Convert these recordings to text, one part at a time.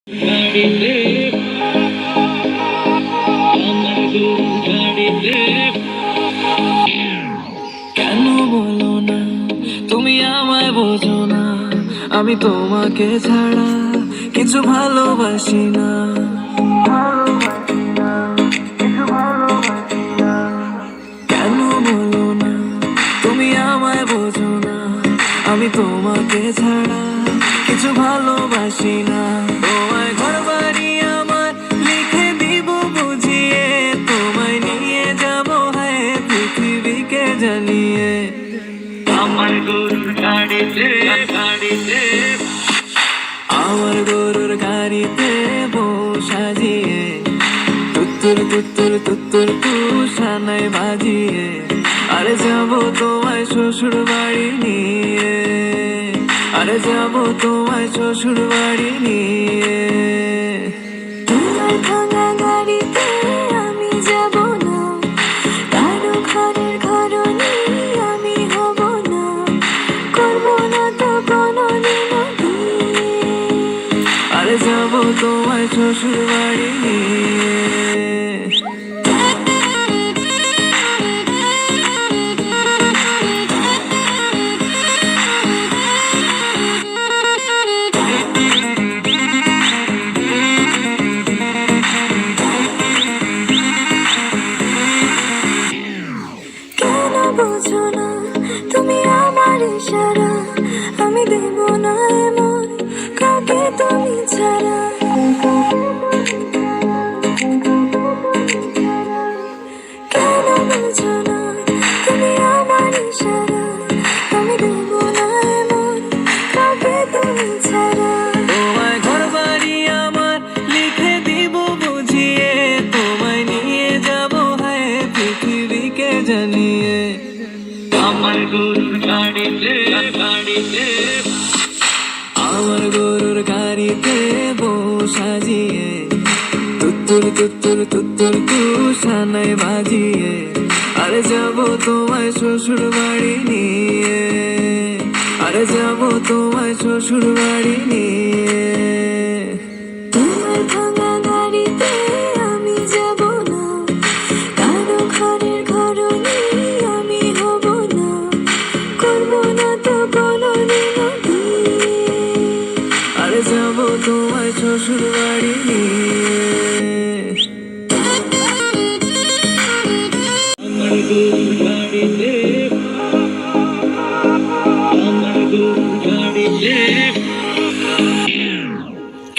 কেন বলো না তুমি আমায় বোঝো না, আমি তোমাকে ছাড়া কিছু ভালোবাসি না। কেন বলো না তুমি আমায় বোঝো না, আমি তোমাকে ছাড়া কিছু ভালোবাসি না। তোমায় ঘর বাড়ি আমার লিখে দিব বুঝিয়ে, তোমায় নিয়ে যাবো হ্যাঁ পৃথিবীকে জানিয়ে। আমার গরুর গাড়িতে আমার গরুর গাড়িতে বউ সাজিয়ে, তুত্তুর তুত্তুর তুত্তুর তুষানায় বাজিয়ে, আরে যাবো তোমায় শ্বশুর বাড়ি নিয়ে, আরে যাবো তোমায় শ্বশুর বাড়ি নিয়ে। তোমার ভাঙা গাড়িতে আমি যাব না, কারো ঘরের ঘরনি আমি হব না, করব না তো কোনোদিনও বিয়ে। আরে যাবো তোমায় শ্বশুর বাড়ি নিয়ে। কেন বোঝো না তুমি আমার ইশারা, আমি দেব না এমন কাউকে তুমি ছাড়া। কেন বোঝো না তুমি আমার ইশারা, আমি দেব না এমন কাউকে তুমি ছাড়া। তোমায় ঘর বাড়ি আমার লিখে দিব বুঝিয়ে, তোমায় নিয়ে যাবো হ্যাঁ পৃথিবীকে জানিয়ে। আমার গরুর গাড়িতে আমার গরুর গাড়িতে বউ সাজিয়ে, তুত্তুর তুত্তুর তুত্তুর তুষানায় বাজিয়ে, আরে যাবো তোমায় শ্বশুর বাড়ি নিয়ে, আরে যাবো তোমায় শ্বশুর বাড়ি নিয়ে। তোমার ভাঙা গাড়িতে আমি যাব না, কারো ঘরের ঘরনি আমি হব না, করব না তো কোনোদিনও বিয়ে। আরে যাবো তোমায় শ্বশুর বাড়ি নিয়ে।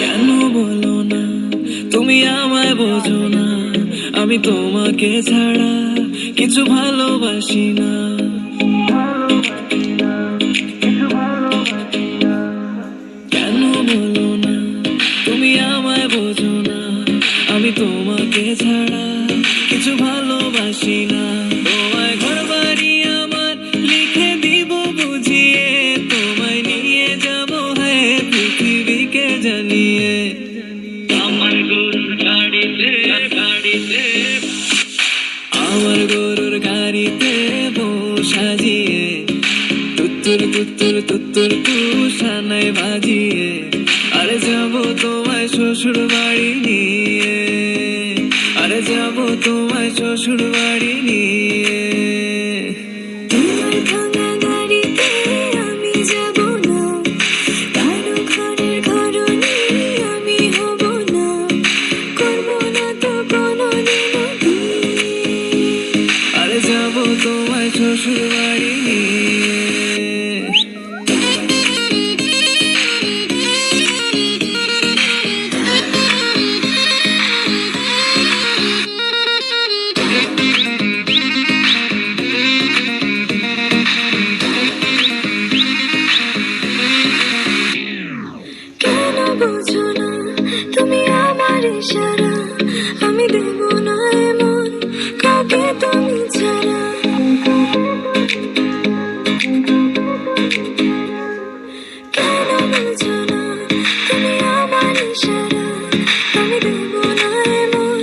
কেন বলো না তুমি আমায় বোঝো না, আমি তোমাকে ছাড়া কিছু ভালোবাসি না। কেন বলো না তুমি আমায় বোঝো না, আমি তোমাকে ছাড়া কিছু ভালোবাসি না। তোমায় ঘর বাড়ি আমার লিখে দিব বুঝিয়ে, তোমায় নিয়ে যাবো হ্যাঁ পৃথিবীকে জানিয়ে। আমার গরুর গাড়িতে আমার গরুর গাড়িতে বউ সাজিয়ে, তুত্তুর তুত্তুর তুত্তুর তুষানায় বাজিয়ে, আরে যাবো তোমায় শ্বশুর বাড়ি নিয়ে, আরে যাবো তোমায় শ্বশুর বাড়ি নিয়ে। তোমার ভাঙা গাড়িতে আমি যাব না, কারো ঘরের ঘরনি আমি হব না, করব না তো কোনোদিনও বিয়ে। আরে যাবো তোমায় শ্বশুর বাড়ি নিয়ে। কেন বোঝো না তুমি আমার ইশারা, আমি দেব না এমন কাউকে তুমি ছাড়া। কেন বোঝো না তুমি আমার ইশারা, আমি দেব না এমন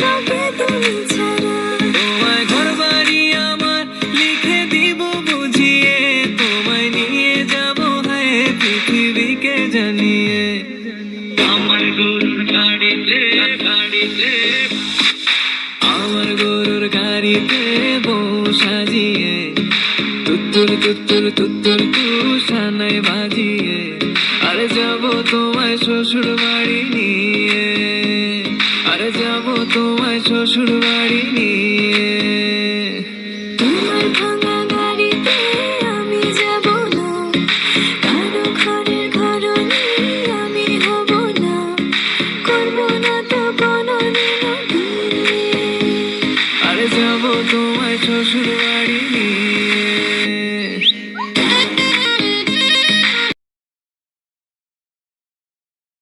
কাউকে তুমি ছাড়া। তোমায় ঘর বাড়ি আমার লিখে দিব বুঝিয়ে, তোমায় নিয়ে যাবো হ্যাঁ পৃথিবীকে জানিয়ে। আমার গরুর গাড়িতে গাড়িতে আমার গরুর গাড়িতে বউ সাজিয়ে তুত্তুর তুত্তুর তুত্তুর তুষানায় বাজিয়ে আরে যাব তোমায় শ্বশুর বাড়ি নিয়ে আরে যাব তোমায় শ্বশুর বাড়ি নিয়ে